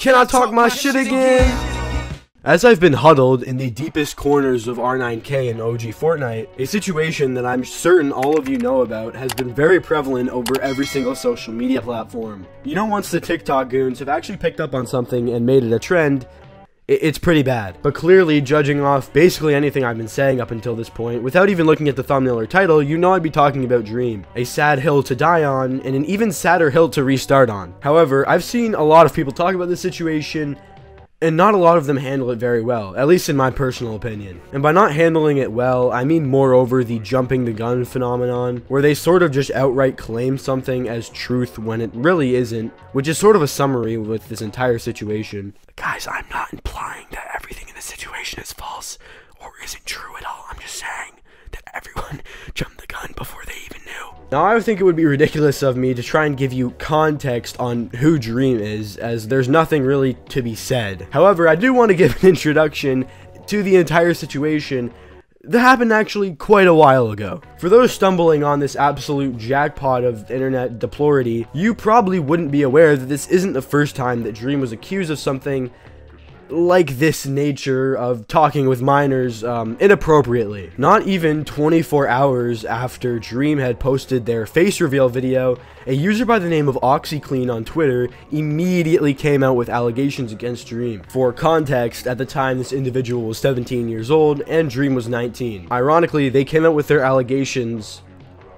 Can I talk my shit again? As I've been huddled in the deepest corners of R9K and OG Fortnite, a situation that I'm certain all of you know about has been very prevalent over every single social media platform. You know, once the TikTok goons have actually picked up on something and made it a trend, it's pretty bad. But clearly, judging off basically anything I've been saying up until this point, without even looking at the thumbnail or title, you know I'd be talking about Dream. A sad hill to die on, and an even sadder hill to restart on. However, I've seen a lot of people talk about this situation, and not a lot of them handle it very well, at least in my personal opinion. And by not handling it well, I mean moreover the jumping the gun phenomenon, where they sort of just outright claim something as truth when it really isn't, which is sort of a summary with this entire situation. Guys, I'm not implying that everything in this situation is false, or isn't true at all. I'm just saying that everyone jumped the gun before they even knew. Now, I would think it would be ridiculous of me to try and give you context on who Dream is, as there's nothing really to be said. However, I do want to give an introduction to the entire situation that happened actually quite a while ago. For those stumbling on this absolute jackpot of internet deplority, you probably wouldn't be aware that this isn't the first time that Dream was accused of something like this nature of talking with minors inappropriately. Not even 24 hours after Dream had posted their face reveal video, a user by the name of OxyClean on Twitter immediately came out with allegations against Dream. For context, at the time this individual was 17 years old and Dream was 19. Ironically, they came out with their allegations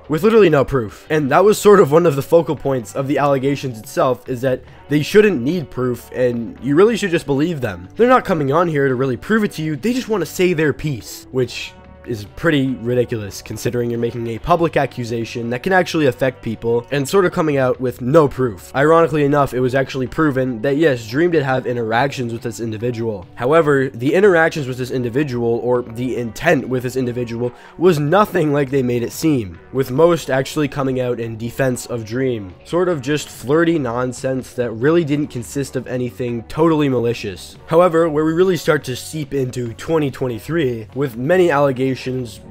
with literally no proof. And that was sort of one of the focal points of the allegations itself, is that they shouldn't need proof and you really should just believe them. They're not coming on here to really prove it to you, they just want to say their piece, which is pretty ridiculous considering you're making a public accusation that can actually affect people and sort of coming out with no proof. Ironically enough, it was actually proven that yes, Dream did have interactions with this individual. However, the interactions with this individual, or the intent with this individual, was nothing like they made it seem, with most actually coming out in defense of Dream. Sort of just flirty nonsense that really didn't consist of anything totally malicious. However, where we really start to seep into 2023, with many allegations,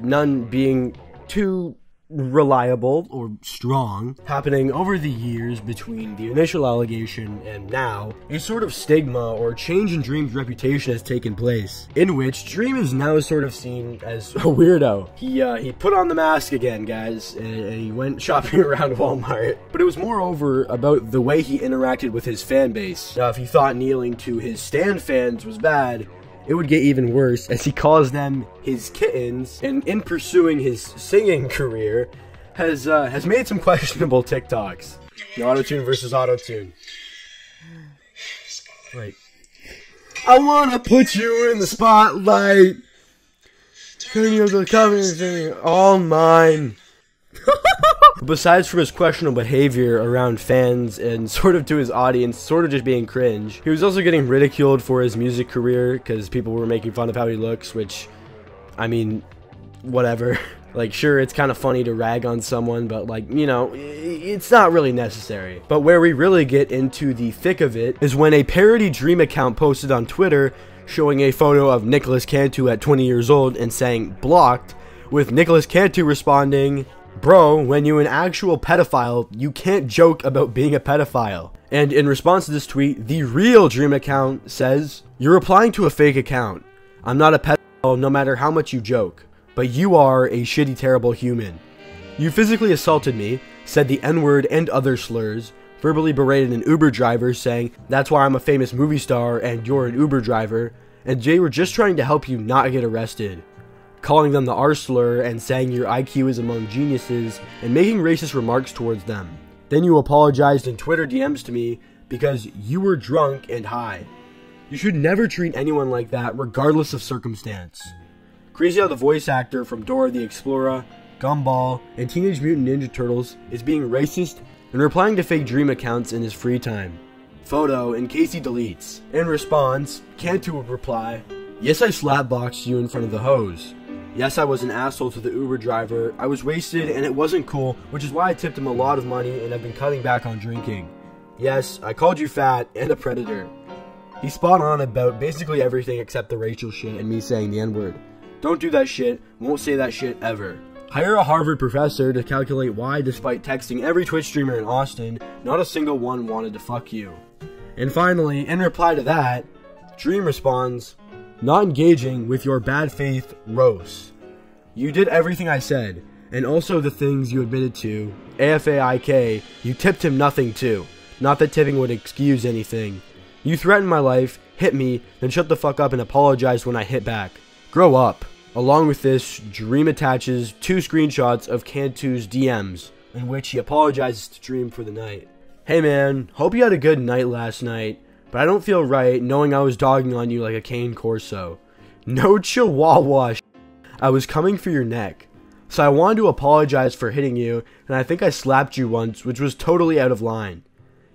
none being too reliable or strong, happening over the years between the initial allegation and now, a sort of stigma or change in Dream's reputation has taken place, in which Dream is now sort of seen as a weirdo. He put on the mask again, guys, and he went shopping around Walmart. But it was moreover about the way he interacted with his fan base. Now, if he thought kneeling to his stan fans was bad, it would get even worse, as he calls them his kittens, and in pursuing his singing career, has made some questionable TikToks. The auto-tune versus auto-tune. Like, I wanna put you in the spotlight, turn you the cover, all mine. Besides from his questionable behavior around fans and sort of to his audience, sort of just being cringe, he was also getting ridiculed for his music career because people were making fun of how he looks, which, I mean, whatever. Like, sure, it's kind of funny to rag on someone, but, like, you know, it's not really necessary. But where we really get into the thick of it is when a parody Dream account posted on Twitter showing a photo of Nicholas Cantu at 20 years old and saying blocked, with Nicholas Cantu responding, "Bro, when you're an actual pedophile, you can't joke about being a pedophile." And in response to this tweet, the real Dream account says, "You're replying to a fake account. I'm not a pedophile no matter how much you joke, but you are a shitty, terrible human. You physically assaulted me, said the N-word and other slurs, verbally berated an Uber driver saying, that's why I'm a famous movie star and you're an Uber driver, and they were just trying to help you not get arrested. Calling them the R slur and saying your IQ is among geniuses and making racist remarks towards them. Then you apologized in Twitter DMs to me because you were drunk and high. You should never treat anyone like that regardless of circumstance." Crazy how the voice actor from Dora the Explorer, Gumball, and Teenage Mutant Ninja Turtles is being racist and replying to fake Dream accounts in his free time. Photo in case he deletes. In response, Cantu would reply, "Yes, I slapboxed you in front of the hose. Yes, I was an asshole to the Uber driver. I was wasted and it wasn't cool, which is why I tipped him a lot of money and I've been cutting back on drinking. Yes, I called you fat and a predator." He's spot on about basically everything except the racial shit and me saying the N-word. Don't do that shit, won't say that shit ever. Hire a Harvard professor to calculate why, despite texting every Twitch streamer in Austin, not a single one wanted to fuck you. And finally, in reply to that, Dream responds, "Not engaging with your bad faith roast. You did everything I said, and also the things you admitted to. AFAIK, you tipped him nothing too. Not that tipping would excuse anything. You threatened my life, hit me, then shut the fuck up and apologize when I hit back. Grow up." Along with this, Dream attaches 2 screenshots of Cantu's DMs, in which he apologizes to Dream for the night. "Hey man, hope you had a good night last night, but I don't feel right knowing I was dogging on you like a cane corso. No chihuahua I was coming for your neck. So I wanted to apologize for hitting you, and I think I slapped you once, which was totally out of line.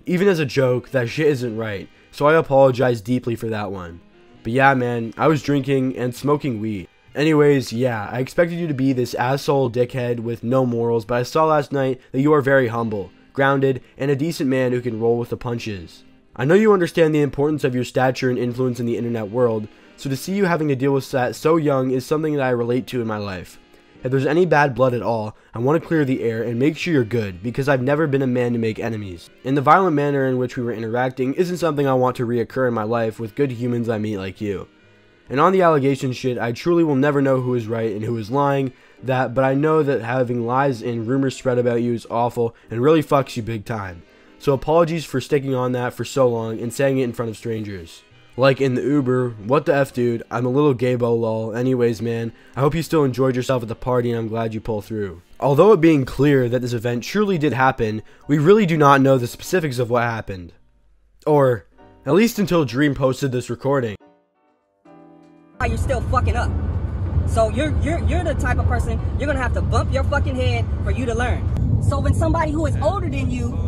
Even as a joke, that shit isn't right, so I apologize deeply for that one. But yeah man, I was drinking and smoking weed. Anyways, yeah, I expected you to be this asshole dickhead with no morals, but I saw last night that you are very humble, grounded, and a decent man who can roll with the punches. I know you understand the importance of your stature and influence in the internet world, so to see you having to deal with that so young is something that I relate to in my life. If there's any bad blood at all, I want to clear the air and make sure you're good, because I've never been a man to make enemies. And the violent manner in which we were interacting isn't something I want to reoccur in my life with good humans I meet like you. And on the allegation shit, I truly will never know who is right and who is lying, but I know that having lies and rumors spread about you is awful and really fucks you big time. So apologies for sticking on that for so long and saying it in front of strangers. Like in the Uber, what the F dude, I'm a little gaybo lol. Anyways man, I hope you still enjoyed yourself at the party and I'm glad you pulled through." Although it being clear that this event truly did happen, we really do not know the specifics of what happened. Or, at least until Dream posted this recording. You're still fucking up. So you're the type of person, you're gonna have to bump your fucking head for you to learn. So when somebody who is older than you,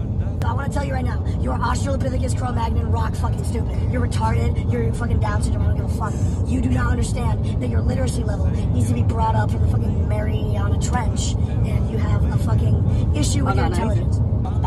I want to tell you right now, you're Australopithecus Cro-Magnon rock fucking stupid. You're retarded, you're fucking Down syndrome, I don't give a fuck. You do not understand that your literacy level needs to be brought up from the fucking Mariana Trench, and you have a fucking issue with your intelligence. The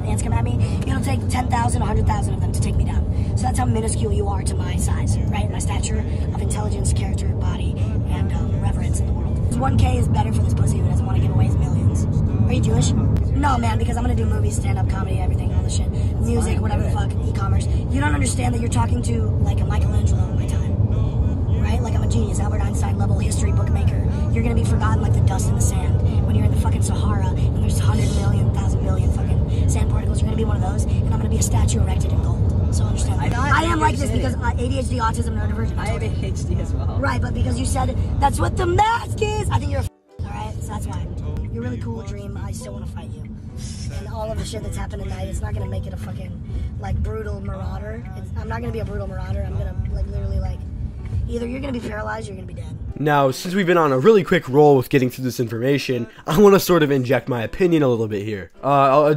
ants come at me, it'll take 10,000, 100,000 of them to take me down. So that's how minuscule you are to my size, right? My stature of intelligence, character, body, and reverence in the world. 1K is better for this pussy who doesn't want to give away his millions. Are you Jewish? No, man, because I'm gonna do movies, stand-up comedy, everything, all this shit. Music, whatever the fuck, e-commerce. You don't understand that you're talking to, like, a Michelangelo in my time. Right? Like, I'm a genius, Albert Einstein level history bookmaker. You're gonna be forgotten like the dust in the sand when you're in the fucking Sahara and there's 100 million, 1,000 billion fucking sand particles. You're gonna be one of those, and I'm gonna be a statue erected in gold. So understand. I am like this because ADHD, autism, neurodivergent. I have ADHD as well. Right, but because you said that's what the mask is, I think you're a alright? So that's why. You're really cool, Dream. I still want to fight you. And all of the shit that's happened tonight, it's not gonna make it a fucking, like, brutal marauder. I'm not gonna be a brutal marauder. I'm gonna, like, literally, like, either you're gonna be paralyzed or you're gonna be dead. Now, since we've been on a really quick roll with getting through this information, I want to sort of inject my opinion a little bit here.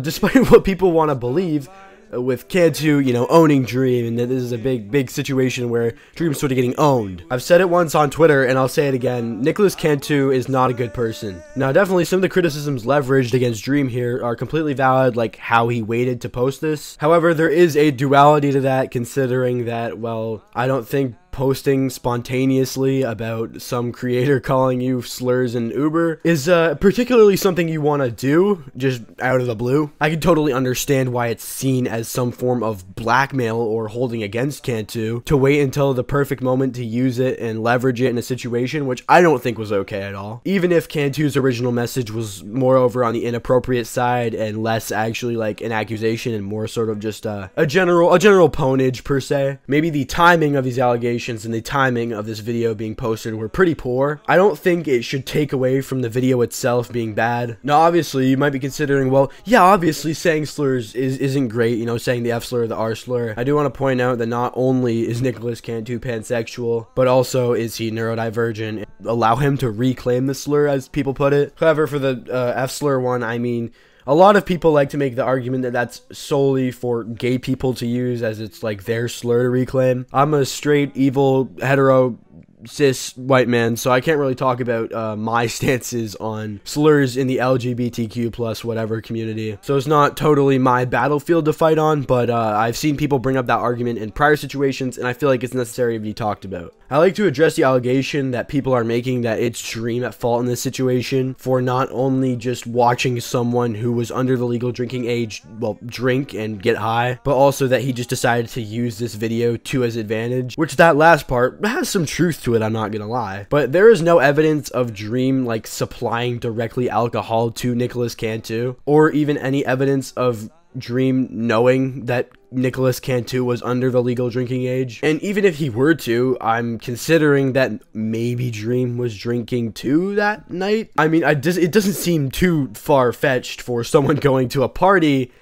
Despite what people want to believe, with Cantu, you know, owning Dream, and that this is a big situation where Dream's sort of getting owned. I've said it once on Twitter, and I'll say it again, Nicholas Cantu is not a good person. Now, definitely some of the criticisms leveraged against Dream here are completely valid, like how he waited to post this. However, there is a duality to that, considering that, well, I don't think posting spontaneously about some creator calling you slurs in Uber is particularly something you want to do just out of the blue. I can totally understand why it's seen as some form of blackmail or holding against Cantu to wait until the perfect moment to use it and leverage it in a situation, which I don't think was okay at all. Even if Cantu's original message was more over on the inappropriate side and less actually like an accusation and more sort of just a general ponage per se. Maybe the timing of these allegations and the timing of this video being posted were pretty poor. I don't think it should take away from the video itself being bad. Now, obviously, you might be considering, well, yeah, obviously saying slurs isn't great, you know, saying the F slur, the R slur. I do want to point out that not only is Nicholas Cantu pansexual, but also is he neurodivergent. Allow him to reclaim the slur, as people put it. However, for the F slur one, I mean, a lot of people like to make the argument that that's solely for gay people to use, as it's like their slur to reclaim. I'm a straight, evil, hetero cis white man, so I can't really talk about my stances on slurs in the LGBTQ plus whatever community. So it's not totally my battlefield to fight on, but I've seen people bring up that argument in prior situations, and I feel like it's necessary to be talked about. I like to address the allegation that people are making that it's Dream at fault in this situation for not only just watching someone who was under the legal drinking age, well, drink and get high, but also that he just decided to use this video to his advantage, which that last part has some truth to it, I'm not gonna lie. But there is no evidence of Dream like supplying directly alcohol to Nicholas Cantu, or even any evidence of Dream knowing that Nicholas Cantu was under the legal drinking age. And even if he were to, I'm considering that maybe Dream was drinking too that night. I mean, it doesn't seem too far-fetched for someone going to a party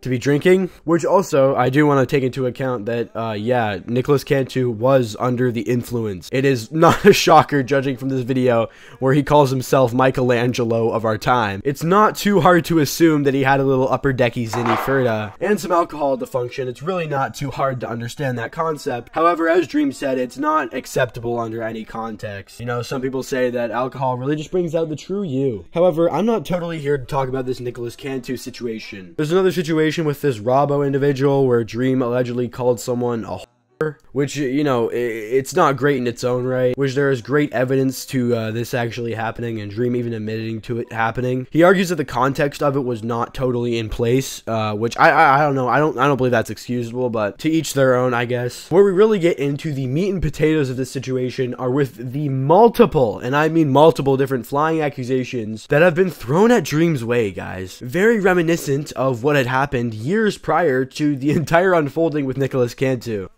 to be drinking, which also I do want to take into account that yeah, Nicholas Cantu was under the influence. It is not a shocker judging from this video where he calls himself Michelangelo of our time. It's not too hard to assume that he had a little upper decky zinni furta and some alcohol at the function. It's really not too hard to understand that concept. However, as Dream said, it's not acceptable under any context. You know, some people say that alcohol really just brings out the true you. However, I'm not totally here to talk about this Nicholas Cantu situation. There's another situation with this Robbo individual where Dream allegedly called someone a whore, which, you know, it's not great in its own right, which there is great evidence to this actually happening, and Dream even admitting to it happening. He argues that the context of it was not totally in place, which I don't know, I don't believe that's excusable, but to each their own, I guess. Where we really get into the meat and potatoes of this situation are with the multiple, and I mean multiple different flying accusations that have been thrown at Dream's way, guys. Very reminiscent of what had happened years prior to the entire unfolding with Nicholas Cantu.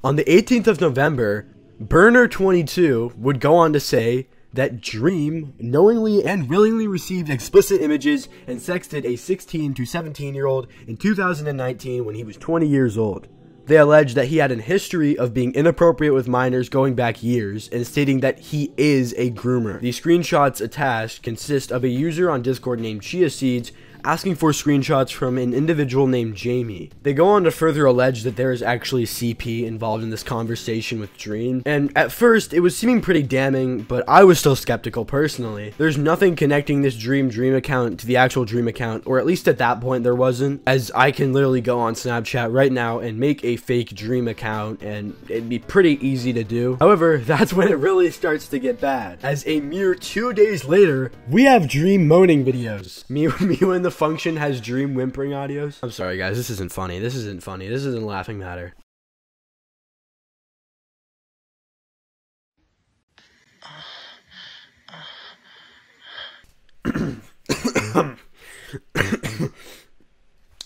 On the 18th of November, Burner22 would go on to say that Dream knowingly and willingly received explicit images and sexted a 16 to 17-year-old in 2019 when he was 20 years old. They allege that he had a history of being inappropriate with minors going back years, and stating that he is a groomer. The screenshots attached consist of a user on Discord named Chia Seeds asking for screenshots from an individual named Jamie. They go on to further allege that there is actually CP involved in this conversation with Dream, and at first it was seeming pretty damning, but I was still skeptical personally. There's nothing connecting this Dream account to the actual Dream account, or at least at that point there wasn't, as I can literally go on Snapchat right now and make a fake Dream account, and it'd be pretty easy to do. However, that's when it really starts to get bad, as a mere 2 days later, we have Dream moaning videos. Me when the function has Dream whimpering audios. I'm sorry guys, this isn't funny. This isn't funny. This isn't laughing matter.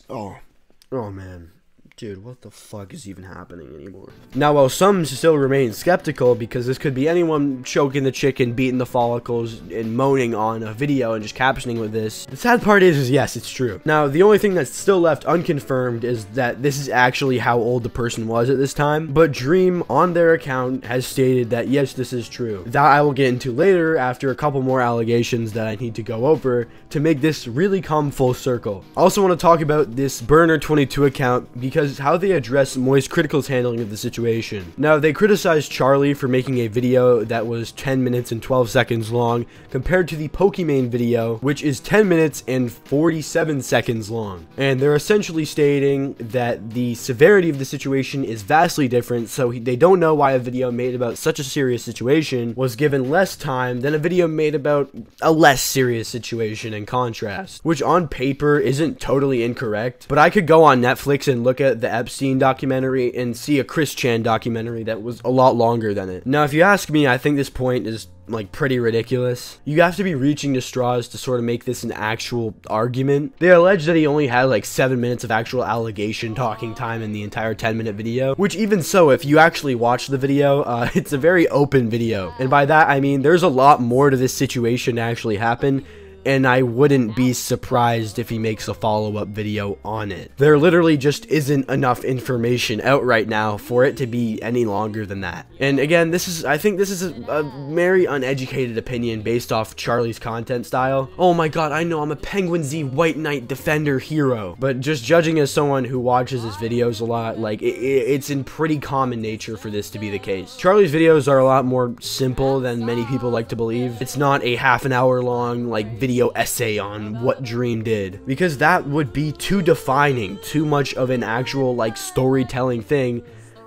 Oh man. Dude, what the fuck is even happening anymore? Now, while some still remain skeptical because this could be anyone choking the chicken, beating the follicles, and moaning on a video and just captioning with this, the sad part is yes, it's true. Now, the only thing that's still left unconfirmed is that this is actually how old the person was at this time, but Dream on their account has stated that yes, this is true. That I will get into later after a couple more allegations that I need to go over to make this really come full circle. I also want to talk about this Burner22 account because how they address Moist Critical's handling of the situation. Now, they criticized Charlie for making a video that was 10 minutes and 12 seconds long compared to the Pokimane video, which is 10 minutes and 47 seconds long. And they're essentially stating that the severity of the situation is vastly different, so they don't know why a video made about such a serious situation was given less time than a video made about a less serious situation in contrast, which on paper isn't totally incorrect, but I could go on Netflix and look at the Epstein documentary and see a Chris Chan documentary that was a lot longer than it. Now, if you ask me, I think this point is like pretty ridiculous. You have to be reaching to straws to sort of make this an actual argument. They allege that he only had like 7 minutes of actual allegation talking time in the entire 10-minute video, which even so, if you actually watch the video, it's a very open video. And by that, I mean there's a lot more to this situation to actually happen. and I wouldn't be surprised if he makes a follow-up video on it. There literally just isn't enough information out right now for it to be any longer than that. And again, I think this is a very uneducated opinion based off Charlie's content style. Oh my god, I know I'm a Penguin Z White Knight Defender hero, but just judging as someone who watches his videos a lot, like, it's in pretty common nature for this to be the case. Charlie's videos are a lot more simple than many people like to believe. It's not a half an hour long, like, video essay on what Dream did, because that would be too defining, too much of an actual, like, storytelling thing,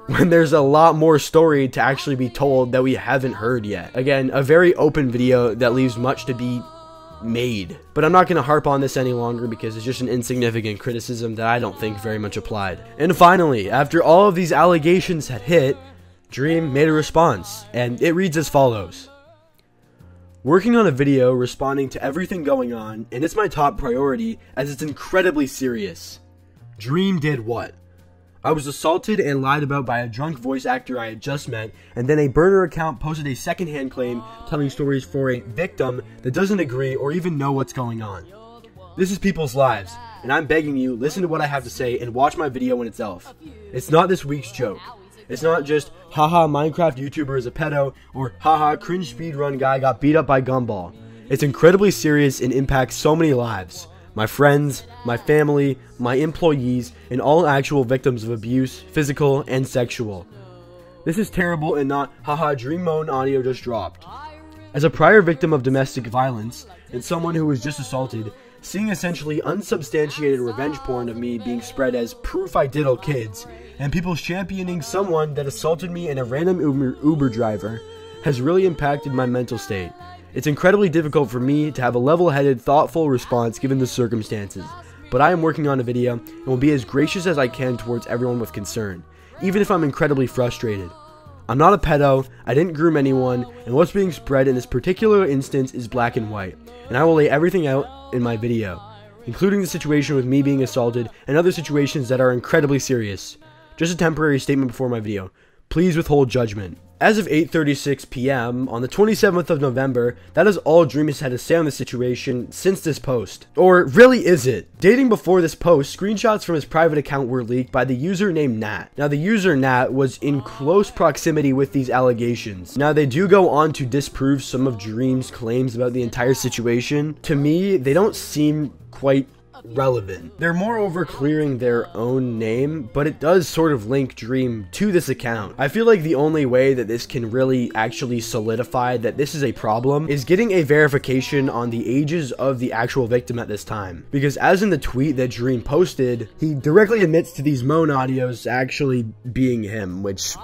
when there's a lot more story to actually be told that we haven't heard yet. Again, a very open video that leaves much to be made. But I'm not going to harp on this any longer because it's just an insignificant criticism that I don't think very much applied. And finally, after all of these allegations had hit, Dream made a response, and it reads as follows. Working on a video responding to everything going on, and it's my top priority as it's incredibly serious. Dream did what? I was assaulted and lied about by a drunk voice actor I had just met, and then a burner account posted a secondhand claim telling stories for a victim that doesn't agree or even know what's going on. This is people's lives, and I'm begging you, listen to what I have to say and watch my video in itself. It's not this week's joke. It's not just, haha, Minecraft YouTuber is a pedo, or haha, cringe speedrun guy got beat up by Gumball. It's incredibly serious and impacts so many lives. My friends, my family, my employees, and all actual victims of abuse, physical and sexual. This is terrible and not, haha, Dream Moan audio just dropped. As a prior victim of domestic violence, and someone who was just assaulted, seeing essentially unsubstantiated revenge porn of me being spread as proof I diddle kids, and people championing someone that assaulted me and a random Uber driver, has really impacted my mental state. It's incredibly difficult for me to have a level-headed, thoughtful response given the circumstances, but I am working on a video and will be as gracious as I can towards everyone with concern, even if I'm incredibly frustrated. I'm not a pedo, I didn't groom anyone, and what's being spread in this particular instance is black and white, and I will lay everything out in my video, including the situation with me being assaulted and other situations that are incredibly serious. Just a temporary statement before my video. Please withhold judgment. As of 8:36 p.m. on the 27th of November, that is all Dream has had to say on the situation since this post. Or really is it? Dating before this post, screenshots from his private account were leaked by the user named Nat. Now the user Nat was in close proximity with these allegations. Now they do go on to disprove some of Dream's claims about the entire situation. To me, they don't seem quite relevant. They're moreover clearing their own name, but it does sort of link Dream to this account. I feel like the only way that this can really actually solidify that this is a problem is getting a verification on the ages of the actual victim at this time. Because as in the tweet that Dream posted, he directly admits to these moan audios actually being him, which...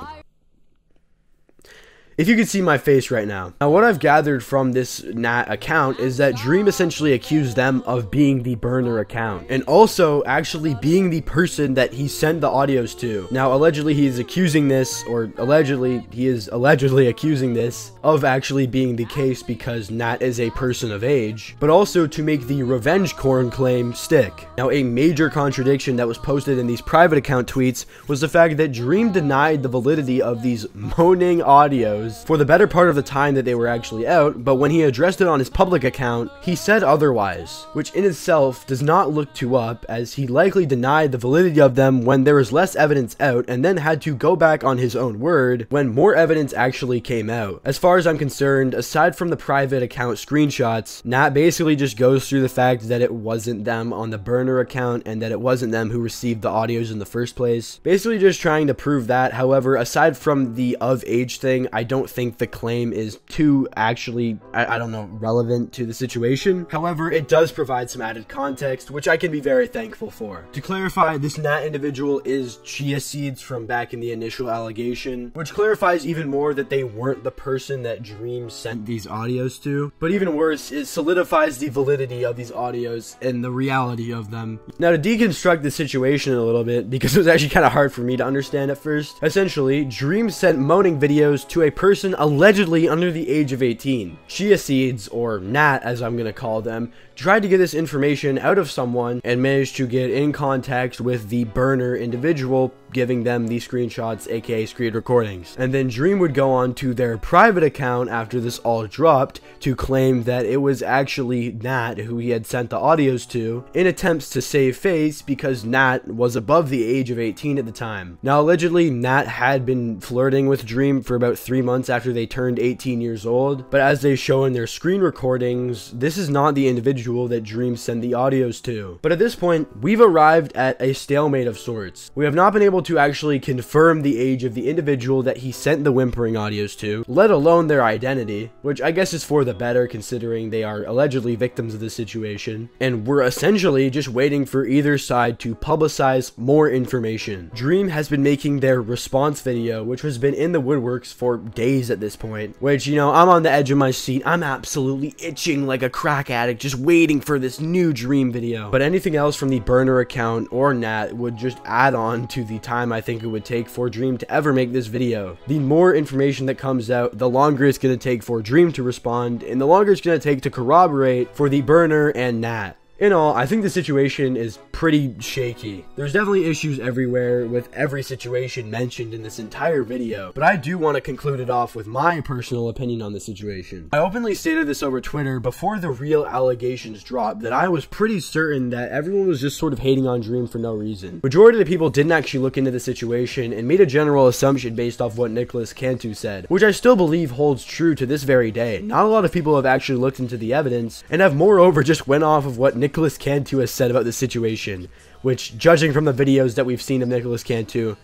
if you could see my face right now. Now, what I've gathered from this Nat account is that Dream essentially accused them of being the burner account, and also actually being the person that he sent the audios to. Now, allegedly he is accusing this, or allegedly he is allegedly accusing this of actually being the case because Nat is a person of age, but also to make the revenge corn claim stick. Now, a major contradiction that was posted in these private account tweets was the fact that Dream denied the validity of these moaning audios for the better part of the time that they were actually out, but when he addressed it on his public account, he said otherwise, which in itself does not look too up, as he likely denied the validity of them when there was less evidence out, and then had to go back on his own word when more evidence actually came out. As far as I'm concerned, aside from the private account screenshots, Nat basically just goes through the fact that it wasn't them on the burner account, and that it wasn't them who received the audios in the first place. Basically just trying to prove that. However, aside from the of age thing, I don't think the claim is too actually, I don't know, relevant to the situation. However, it does provide some added context, which I can be very thankful for. To clarify, this Nat individual is Chia Seeds from back in the initial allegation, which clarifies even more that they weren't the person that Dream sent these audios to. But even worse, it solidifies the validity of these audios and the reality of them. Now, to deconstruct the situation a little bit, because it was actually kind of hard for me to understand at first, essentially, Dream sent moaning videos to a person allegedly under the age of 18. Chia Seeds, or Nat as I'm gonna call them, tried to get this information out of someone and managed to get in contact with the burner individual, giving them the screenshots, aka screen recordings. And then Dream would go on to their private account after this all dropped to claim that it was actually Nat who he had sent the audios to in attempts to save face because Nat was above the age of 18 at the time. Now, allegedly, Nat had been flirting with Dream for about 3 months after they turned 18 years old, but as they show in their screen recordings, this is not the individual that Dream sent the audios to. But at this point, we've arrived at a stalemate of sorts. We have not been able to actually confirm the age of the individual that he sent the whimpering audios to, let alone their identity, which I guess is for the better considering they are allegedly victims of the situation, and we're essentially just waiting for either side to publicize more information. Dream has been making their response video, which has been in the woodworks for days at this point, which, you know, I'm on the edge of my seat. I'm absolutely itching like a crack addict, just waiting for this new Dream video. But anything else from the burner account or Nat would just add on to the time I think it would take for Dream to ever make this video. The more information that comes out, the longer it's going to take for Dream to respond, and the longer it's going to take to corroborate for the burner and Nat. In all, I think the situation is pretty shaky. There's definitely issues everywhere with every situation mentioned in this entire video, but I do want to conclude it off with my personal opinion on the situation. I openly stated this over Twitter before the real allegations dropped that I was pretty certain that everyone was just sort of hating on Dream for no reason. Majority of the people didn't actually look into the situation and made a general assumption based off what Nicholas Cantu said, which I still believe holds true to this very day. Not a lot of people have actually looked into the evidence and have moreover just went off of what Nicholas Cantu has said about the situation, which, judging from the videos that we've seen of Nicholas Cantu,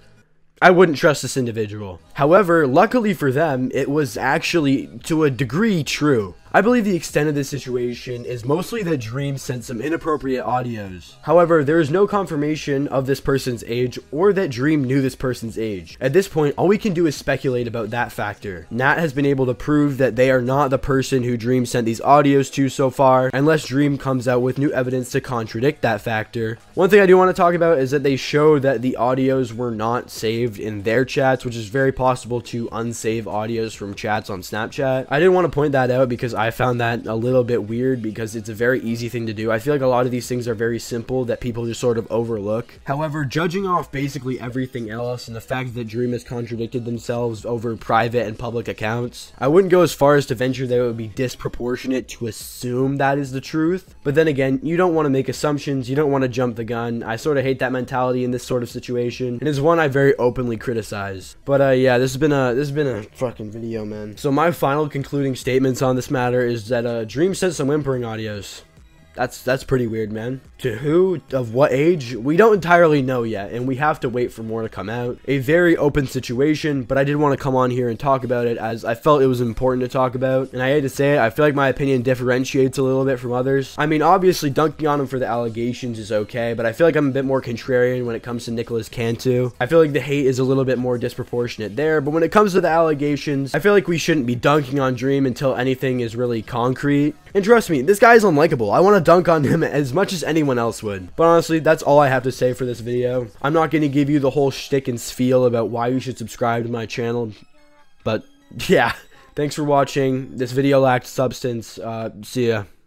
I wouldn't trust this individual. However, luckily for them, it was actually, to a degree, true. I believe the extent of this situation is mostly that Dream sent some inappropriate audios. However, there is no confirmation of this person's age or that Dream knew this person's age. At this point, all we can do is speculate about that factor. Nat has been able to prove that they are not the person who Dream sent these audios to so far, unless Dream comes out with new evidence to contradict that factor. One thing I do want to talk about is that they show that the audios were not saved in their chats, which is very possible to unsave audios from chats on Snapchat. I didn't want to point that out because I found that a little bit weird because it's a very easy thing to do. I feel like a lot of these things are very simple that people just sort of overlook. However, judging off basically everything else and the fact that Dream has contradicted themselves over private and public accounts, I wouldn't go as far as to venture that it would be disproportionate to assume that is the truth. But then again, you don't want to make assumptions, you don't want to jump the gun. I sort of hate that mentality in this sort of situation, and it's one I very openly criticize. But yeah, this has been a fucking video, man. So my final concluding statements on this matter is that Dream sent some whimpering audios. That's pretty weird, man. To who, of what age, we don't entirely know yet, and we have to wait for more to come out. A very open situation, but I did want to come on here and talk about it as I felt it was important to talk about. And I hate to say it, I feel like my opinion differentiates a little bit from others. I mean, obviously dunking on him for the allegations is okay, but I feel like I'm a bit more contrarian when it comes to Nicholas Cantu. I feel like the hate is a little bit more disproportionate there, but when it comes to the allegations, I feel like we shouldn't be dunking on Dream until anything is really concrete. And trust me, this guy is unlikable. I want to dunk on him as much as anyone else would. But honestly, that's all I have to say for this video. I'm not going to give you the whole shtick and spiel about why you should subscribe to my channel. But yeah, thanks for watching. This video lacked substance. See ya.